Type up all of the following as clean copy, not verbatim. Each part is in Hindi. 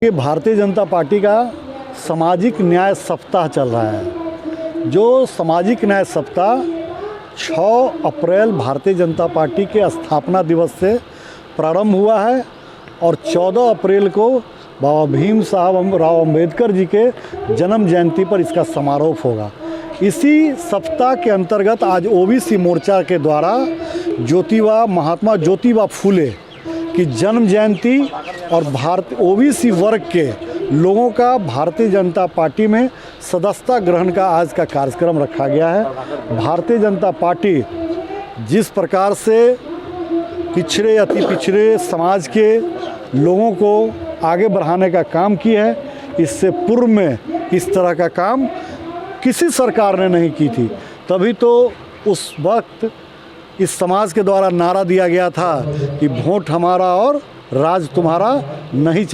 ये भारतीय जनता पार्टी का सामाजिक न्याय सप्ताह चल रहा है। जो सामाजिक न्याय सप्ताह 6 अप्रैल भारतीय जनता पार्टी के स्थापना दिवस से प्रारंभ हुआ है और 14 अप्रैल को बाबा भीम साहब राव अम्बेडकर जी के जन्म जयंती पर इसका समारोह होगा। इसी सप्ताह के अंतर्गत आज ओबीसी मोर्चा के द्वारा महात्मा ज्योतिबा फूले की जन्म जयंती और ओबीसी वर्ग के लोगों का भारतीय जनता पार्टी में सदस्यता ग्रहण का आज का कार्यक्रम रखा गया है। भारतीय जनता पार्टी जिस प्रकार से पिछड़े अति पिछड़े समाज के लोगों को आगे बढ़ाने का काम किया है, इससे पूर्व में इस तरह का काम किसी सरकार ने नहीं की थी। तभी तो उस वक्त इस समाज के द्वारा नारा दिया गया था कि वोट हमारा और राज तुम्हारा नहीं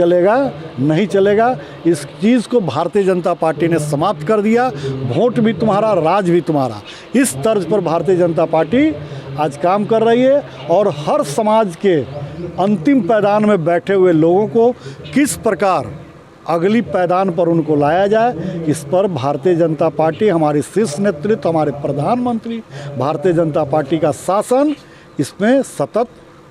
चलेगा। इस चीज़ को भारतीय जनता पार्टी ने समाप्त कर दिया। वोट भी तुम्हारा, राज भी तुम्हारा। इस तर्ज पर भारतीय जनता पार्टी आज काम कर रही है और हर समाज के अंतिम पैदान में बैठे हुए लोगों को किस प्रकार अगली पैदान पर उनको लाया जाए, इस पर भारतीय जनता पार्टी, हमारी शीर्ष नेतृत्व, हमारे प्रधानमंत्री, भारतीय जनता पार्टी का शासन इसमें सतत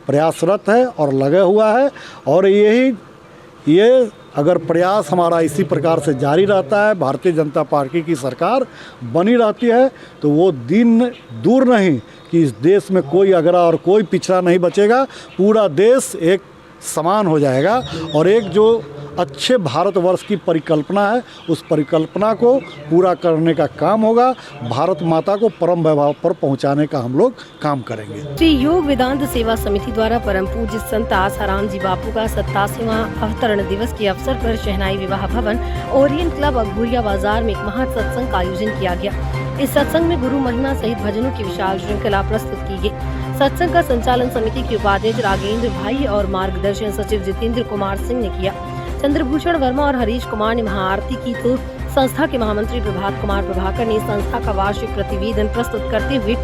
प्रयासरत है और लगा हुआ है। और ये अगर प्रयास हमारा इसी प्रकार से जारी रहता है, भारतीय जनता पार्टी की सरकार बनी रहती है, तो वो दिन दूर नहीं कि इस देश में कोई अगड़ा और कोई पिछड़ा नहीं बचेगा। पूरा देश एक समान हो जाएगा और एक जो अच्छे भारतवर्ष की परिकल्पना है, उस परिकल्पना को पूरा करने का काम होगा। भारत माता को परम वैभव पर पहुंचाने का हम लोग काम करेंगे। श्री योग वेदांत सेवा समिति द्वारा परम पूज्य संत आसाराम जी बापू का 87वां अवतरण दिवस के अवसर पर शहनाई विवाह भवन ओरिएंट क्लब अघोरिया बाजार में एक महा सत्संग का आयोजन किया गया। इस सत्संग में गुरु महिमा सहित भजनों की विशाल श्रृंखला प्रस्तुत की गई। सत्संग का संचालन समिति के उपाध्यक्ष राघेंद्र भाई और मार्गदर्शन सचिव जितेंद्र कुमार सिंह ने किया। चंद्रभूषण वर्मा और हरीश कुमार ने महाआरती की तो संस्था के महामंत्री प्रभात कुमार प्रभाकर ने संस्था का वार्षिक प्रतिवेदन प्रस्तुत करते हुए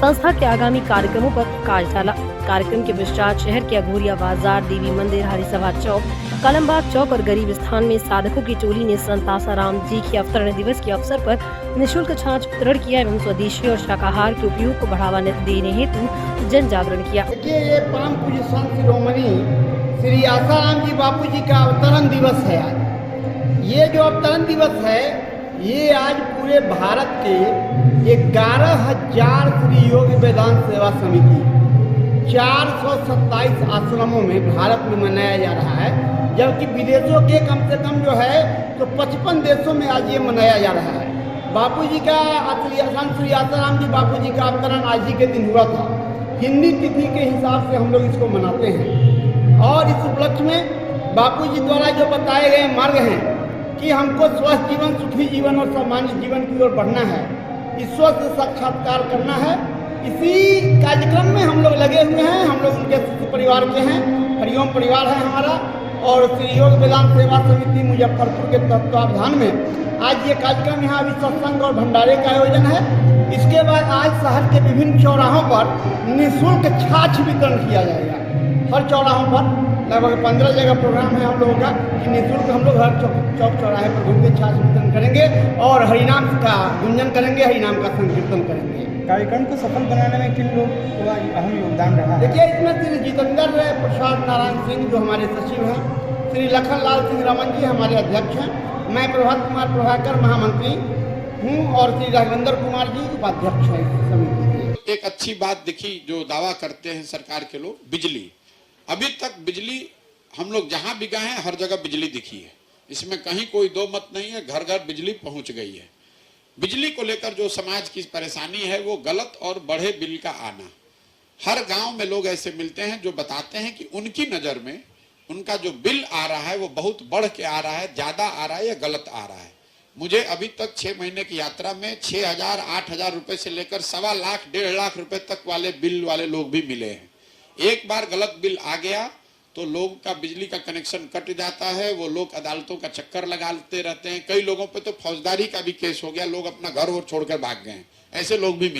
संस्था के आगामी कार्यक्रमों पर प्रकाश डाला। कार्यक्रम के पश्चात शहर के अघोरिया बाजार, देवी मंदिर, हरिसभा चौक, कलमबाग चौक और गरीब स्थान में साधकों की टोली ने संत आसाराम जी के अवतरण दिवस के अवसर पर निःशुल्क छाछ वितरण किया एवं स्वदेशी और शाकाहार के उपयोग को बढ़ावा देने हेतु जन जागरण किया। ये परम पूज्य संत शिरोमणि श्री आसाराम जी बापू जी का अवतरण दिवस है। आज ये जो अवतरण दिवस है, ये आज पूरे भारत के 11,000 श्री योग वेदांत सेवा समिति 427 आश्रमों में भारत में मनाया जा रहा है, जबकि विदेशों के कम से कम जो है तो 55 देशों में आज ये मनाया जा रहा है। बापू जी का श्री आसाराम जी बापू जी का अवतरण आज ही के दिन हुआ था। हिंदी तिथि के हिसाब से हम लोग इसको मनाते हैं और इस उपलक्ष्य में बापू जी द्वारा जो बताए गए मार्ग हैं कि हमको स्वस्थ जीवन, सुखी जीवन और सम्मानित जीवन की ओर बढ़ना है, ईश्वर से साक्षात्कार करना है, इसी कार्यक्रम में हम लोग लगे हुए हैं। हम लोग उनके शिष्य परिवार के हैं, हरिओम परिवार है हमारा, और श्री योग वेदांत सेवा समिति मुजफ्फरपुर के तत्वावधान में आज ये कार्यक्रम यहाँ अभी सत्संग और भंडारे का आयोजन है। इसके बाद आज शहर के विभिन्न चौराहों पर निःशुल्क छाछ वितरण किया जाएगा। हर चौराहों पर लगभग 15 जगह प्रोग्राम है हम लोगों का कि निःशुल्क हम लोग हर चौक चौराहे पर घूम के छाछ वितरण करेंगे और हरिनाम का गुंजन करेंगे, हरिनाम का संकीर्तन करेंगे। कार्यक्रम को सफल बनाने में किन लोगों का अहम योगदान रहा? देखिए, इसमें श्री जितेंद्र प्रसाद नारायण सिंह जो हमारे सचिव हैं, श्री लखनलाल सिंह रमन जी हमारे अध्यक्ष हैं, मैं प्रभात कुमार प्रभाकर महामंत्री हूँ और श्री राघवेंद्र कुमार जी उपाध्यक्ष हैं समिति के। एक अच्छी बात दिखी जो दावा करते हैं सरकार के लोग, बिजली। अभी तक बिजली हम लोग जहां भी गए हैं हर जगह बिजली दिखी है, इसमें कहीं कोई दो मत नहीं है। घर घर बिजली पहुंच गई है। बिजली को लेकर जो समाज की परेशानी है वो गलत और बढ़े बिल का आना। हर गांव में लोग ऐसे मिलते हैं जो बताते हैं कि उनकी नजर में उनका जो बिल आ रहा है वो बहुत बढ़ के आ रहा है, ज्यादा आ रहा है या गलत आ रहा है। मुझे अभी तक 6 महीने की यात्रा में 6,000 8,000 रुपए से लेकर 1.25 लाख 1.5 लाख रुपए तक वाले बिल वाले लोग भी मिले हैं। एक बार गलत बिल आ गया तो लोग का बिजली का कनेक्शन कट जाता है, वो लोग अदालतों का चक्कर लगाते रहते हैं। कई लोगों पे तो फौजदारी का भी केस हो गया, लोग अपना घर और छोड़कर भाग गए। ऐसे लोग भी